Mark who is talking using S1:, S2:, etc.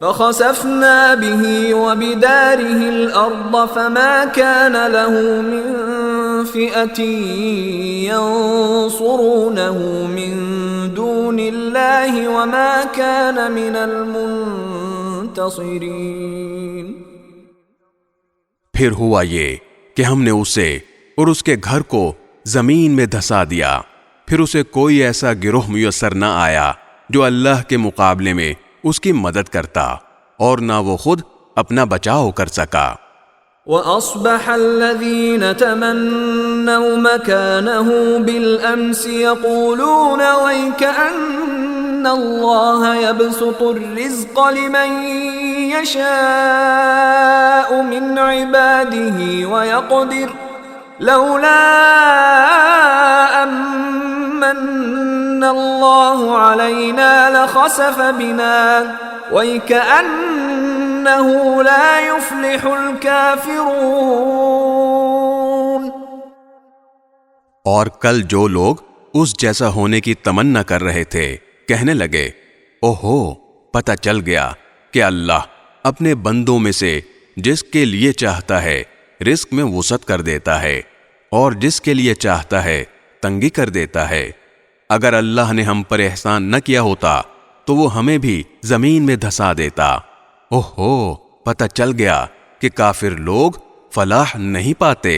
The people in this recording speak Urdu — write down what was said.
S1: فخسفنا به وبداره الأرض فما كان له من فئة ينصرونه من دون الله وما كان من المنتصرين۔
S2: پھر ہوا یہ کہ ہم نے اسے اور اس کے گھر کو زمین میں دھسا دیا، پھر اسے کوئی ایسا گروہ میسر نہ آیا جو اللہ کے مقابلے میں اس کی مدد کرتا، اور نہ وہ خود اپنا بچاؤ کر سکا۔
S1: وَأَصْبَحَ الَّذِينَ تَمَنَّوْا مَكَانَهُ بِالْأَمْسِ يَقُولُونَ وَيْكَأَنَّ اللَّهَ يَبْسُطُ الرِّزْقَ لِمَن يَشَاءُ مِنْ عِبَادِهِ وَيَقْدِرُ لَوْلَا أَمَّنَّ اللَّهُ عَلَيْنَا لَخَسَفَ بِنَا وَيْكَأَنَّهُ لَا يُفْلِحُ الْكَافِرُونَ۔
S2: اور کل جو لوگ اس جیسا ہونے کی تمنا کر رہے تھے کہنے لگے، اوہو، پتہ چل گیا کہ اللہ اپنے بندوں میں سے جس کے لیے چاہتا ہے رزق میں وسعت کر دیتا ہے، اور جس کے لیے چاہتا ہے تنگی کر دیتا ہے۔ اگر اللہ نے ہم پر احسان نہ کیا ہوتا تو وہ ہمیں بھی زمین میں دھسا دیتا۔ اوہو، پتہ چل گیا کہ کافر لوگ فلاح نہیں پاتے۔